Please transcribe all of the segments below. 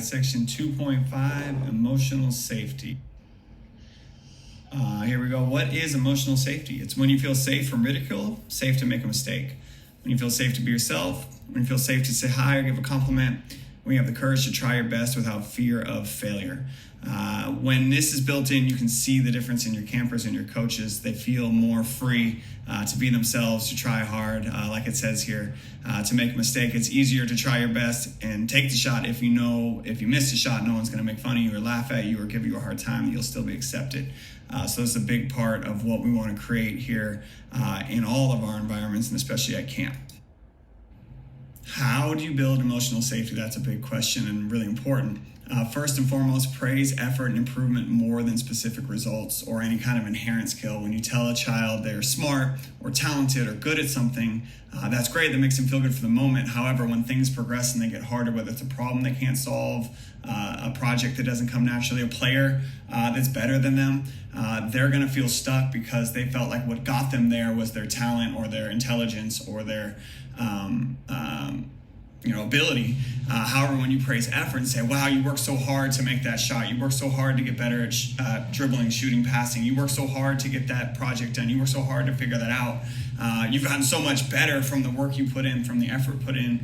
Section 2.5, emotional safety. Here we go. What is emotional safety? It's when you feel safe from ridicule, safe to make a mistake. When you feel safe to be yourself, when you feel safe to say hi or give a compliment, when you have the courage to try your best without fear of failure. When this is built in, you can see the difference in your campers and your coaches. They feel more free to be themselves, to try hard, like it says here, to make a mistake. It's easier to try your best and take the shot if you know if you miss a shot, no one's going to make fun of you or laugh at you or give you a hard time. You'll still be accepted. So it's a big part of what we want to create here in all of our environments, and especially at camp. How do you build emotional safety? That's a big question and really important. First and foremost, praise effort and improvement more than specific results or any kind of inherent skill. When you tell a child they're smart or talented or good at something, that's great. That makes them feel good for the moment. However, when things progress and they get harder, whether it's a problem they can't solve, a project that doesn't come naturally, a player that's better than them, they're going to feel stuck because they felt like what got them there was their talent or their intelligence or their ability. However, when you praise effort and say, wow, you worked so hard to make that shot. You worked so hard to get better at dribbling, shooting, passing. You worked so hard to get that project done. You worked so hard to figure that out. You've gotten so much better from the work you put in, from the effort put in.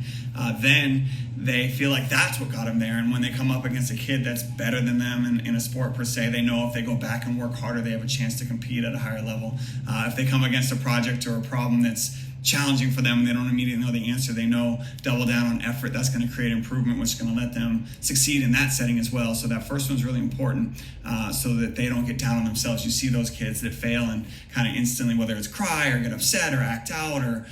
Then they feel like that's what got them there. And when they come up against a kid that's better than them in a sport per se, they know if they go back and work harder, they have a chance to compete at a higher level. If they come against a project or a problem that's challenging for them and they don't immediately know the answer, they know double down on effort. That's going to create improvement, which is going to let them succeed in that setting as well. So that first one's really important so that they don't get down on themselves. You see those kids that fail and kind of instantly, whether it's cry or get upset or act out or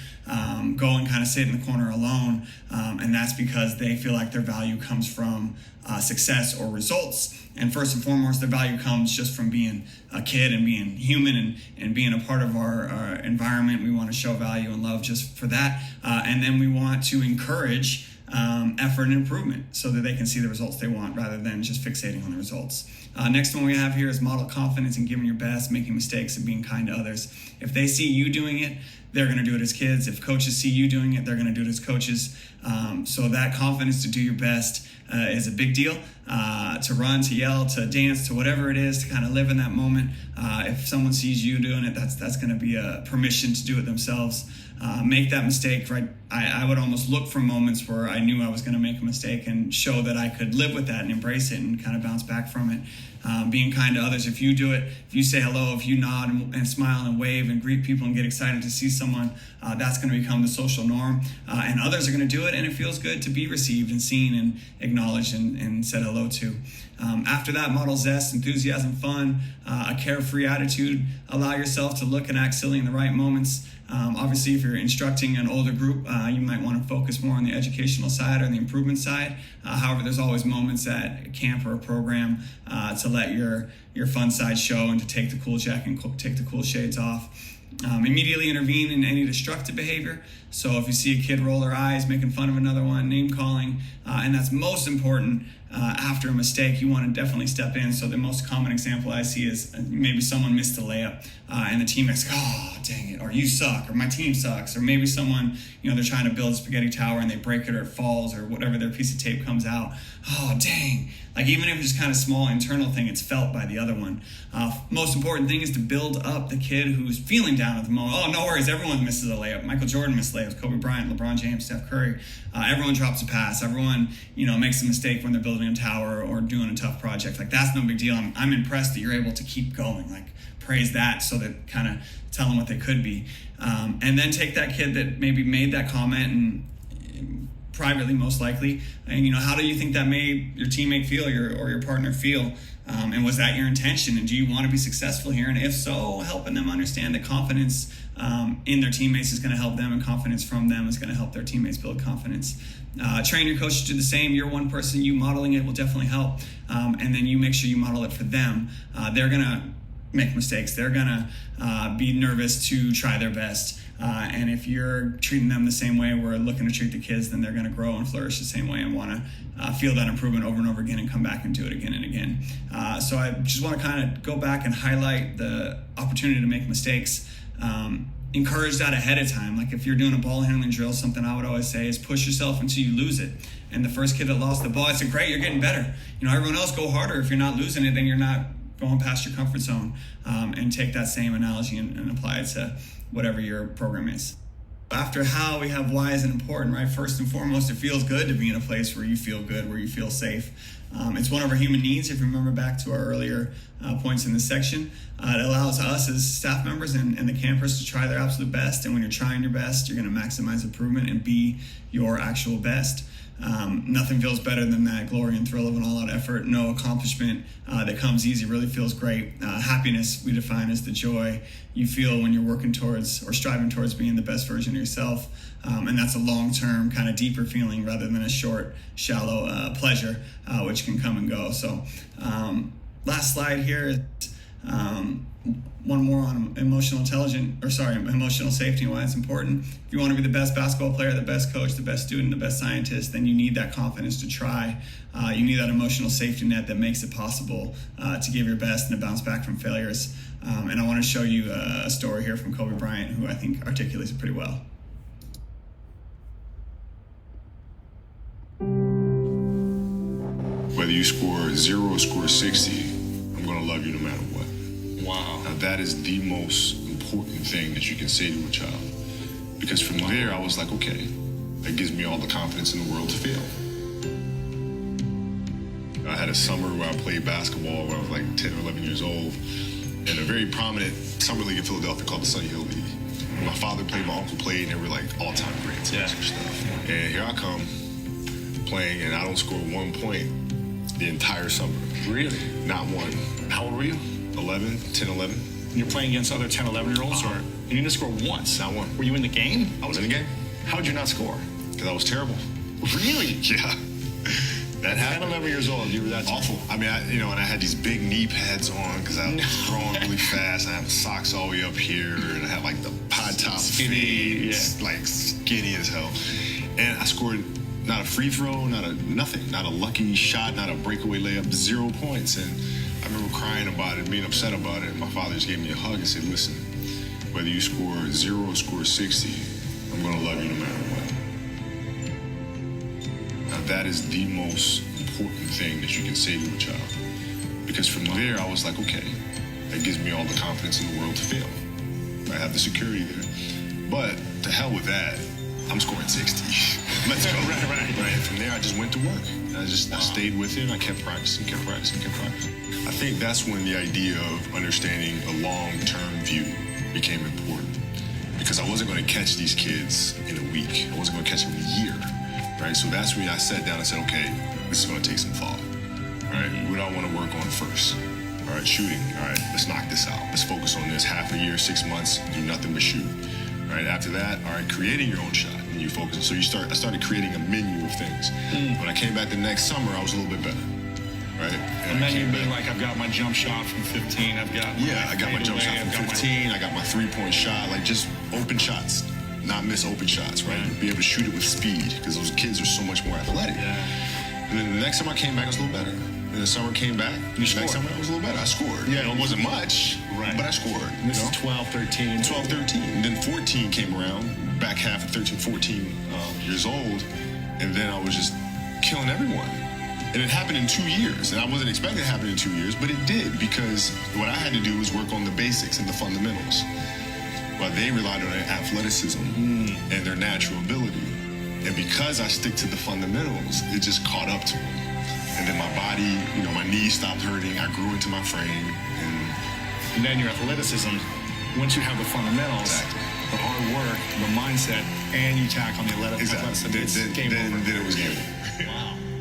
go and kind of sit in the corner alone. And that's because they feel like their value comes from success or results. And first and foremost, their value comes just from being a kid and being human and being a part of our environment. We want to show value and love just for that. And then we want to encourage effort and improvement so that they can see the results they want rather than just fixating on the results. Next one we have here is model confidence in giving your best, making mistakes, and being kind to others. If they see you doing it, they're going to do it as kids. If coaches see you doing it, they're going to do it as coaches. So that confidence to do your best is a big deal. To run, to yell, to dance, to whatever it is, to kind of live in that moment. If someone sees you doing it, that's going to be a permission to do it themselves. Make that mistake, right? I would almost look for moments where I knew I was going to make a mistake and show that I could live with that and embrace it and kind of bounce back from it. Being kind to others. If you do it, if you say hello, if you nod and smile and wave and greet people and get excited to see someone, that's going to become the social norm. And others are going to do it, and it feels good to be received and seen and acknowledged and said hello to. After that, model zest, enthusiasm, fun, a carefree attitude. Allow yourself to look and act silly in the right moments. Obviously, if you're instructing an older group, you might want to focus more on the educational side or the improvement side. However, there's always moments at camp or a program to let your fun side show and to take the cool jacket and take the cool shades off. Immediately intervene in any destructive behavior. So if you see a kid roll their eyes, making fun of another one, name calling, and that's most important after a mistake, you want to definitely step in. So the most common example I see is maybe someone missed a layup and the teammate's like, oh, dang it, or you suck, or my team sucks, or maybe someone, they're trying to build a spaghetti tower and they break it or it falls or whatever, their piece of tape comes out. Oh, dang. Like even if it's just kind of small internal thing, it's felt by the other one. Most important thing is to build up the kid who's feeling down at the moment. Oh, no worries. Everyone misses a layup. Michael Jordan missed layups. Kobe Bryant, LeBron James, Steph Curry. Everyone drops a pass. Everyone, makes a mistake when they're building a tower or doing a tough project. Like that's no big deal. I'm impressed that you're able to keep going. Like praise that so that kind of tell them what they could be. And then take that kid that maybe made that comment and privately most likely, and how do you think that made your teammate feel or your partner feel, and was that your intention, and do you want to be successful here, and if so, helping them understand that confidence in their teammates is going to help them, and confidence from them is going to help their teammates build confidence. Train your coaches to do the same. You're one person, you modeling it will definitely help, and then you make sure you model it for them. They're going to make mistakes. They're going to be nervous to try their best. And if you're treating them the same way we're looking to treat the kids, then they're going to grow and flourish the same way and want to feel that improvement over and over again and come back and do it again and again. So I just want to kind of go back and highlight the opportunity to make mistakes encourage that ahead of time. Like if you're doing a ball handling drill, something I would always say is push yourself until you lose it. And the first kid that lost the ball, I said, great, you're getting better. Everyone else go harder. If you're not losing it, then you're not going past your comfort zone. And take that same analogy and apply it to whatever your program is. After how, we have why is it important, right? First and foremost, it feels good to be in a place where you feel good, where you feel safe. It's one of our human needs. If you remember back to our earlier points in this section, it allows us as staff members and the campers to try their absolute best. And when you're trying your best, you're going to maximize improvement and be your actual best. Nothing feels better than that glory and thrill of an all-out effort. No accomplishment that comes easy really feels great. Happiness we define as the joy you feel when you're working towards or striving towards being the best version of yourself. And that's a long-term, kind of deeper feeling rather than a short, shallow pleasure, which can come and go. So last slide here is one more on emotional safety and why it's important. If you want to be the best basketball player, the best coach, the best student, the best scientist, then you need that confidence to try. You need that emotional safety net that makes it possible to give your best and to bounce back from failures. And I want to show you a story here from Kobe Bryant, who I think articulates it pretty well. Whether you score 0 or score 60, I'm going to love you no matter what. Wow. Now that is the most important thing that you can say to a child. Because from there, I was like, okay, that gives me all the confidence in the world to fail. I had a summer where I played basketball when I was like 10 or 11 years old in a very prominent summer league in Philadelphia called the Sunny Hill League. My father played, my uncle played, and they were like all-time greats and stuff. And here I come playing, and I don't score 1 point the entire summer. Really? Not one. How old were you? 11, 10, 11. And you're playing against other 10, 11-year-olds? Uh-huh. Or you didn't score once? Not one. Were you in the game? I was in the game. How'd you not score? Because I was terrible. Really? Yeah. That 10, happened. 11 years old, you were that Awful. I mean, and I had these big knee pads on because I was growing really fast. I had socks all the way up here, and I had like the pod top Skinny, fade, like skinny as hell. And I scored not a free throw, nothing, not a lucky shot, not a breakaway layup, 0 points. And I remember crying about it, being upset about it. And my father just gave me a hug and said, listen, whether you score 0 or score 60, I'm going to love you no matter what. Now that is the most important thing that you can say to a child. Because from there, I was like, okay, that gives me all the confidence in the world to fail. I have the security there. But to hell with that, I'm scoring 60. Let's go. Right. From there, I just went to work. I stayed with it. I kept practicing. I think that's when the idea of understanding a long-term view became important. Because I wasn't going to catch these kids in a week. I wasn't going to catch them in a year. Right? So that's when I sat down and said, okay, this is going to take some thought. Right? What do I want to work on first? All right, shooting. All right, let's knock this out. Let's focus on this. Half a year, 6 months, do nothing but shoot. All right, after that, all right, creating your own shot. And you focus. So I started creating a menu of things. When I came back the next summer, I was a little bit better. Right? And then you'd be like, I've got my jump shot from 15. I got my jump shot from 15. I got my three-point shot, like just open shots, not miss open shots, right? Be able to shoot it with speed because those kids are so much more athletic. Yeah. And then the next time I came back, I was a little better. And the summer came back. Next summer, I was a little better. I scored. Yeah, it wasn't much, but I scored. And this is 12, 13. 12, 13. And then 14 came around, back half of 13, 14 years old. And then I was just killing everyone. And it happened in 2 years. And I wasn't expecting it to happen in 2 years, but it did because what I had to do was work on the basics and the fundamentals. While they relied on their athleticism and their natural ability. And because I stick to the fundamentals, it just caught up to them. And then my body, my knees stopped hurting. I grew into my frame. And then your athleticism, once you have the fundamentals, the hard work, the mindset, and you tack on the athleticism, then it was game over.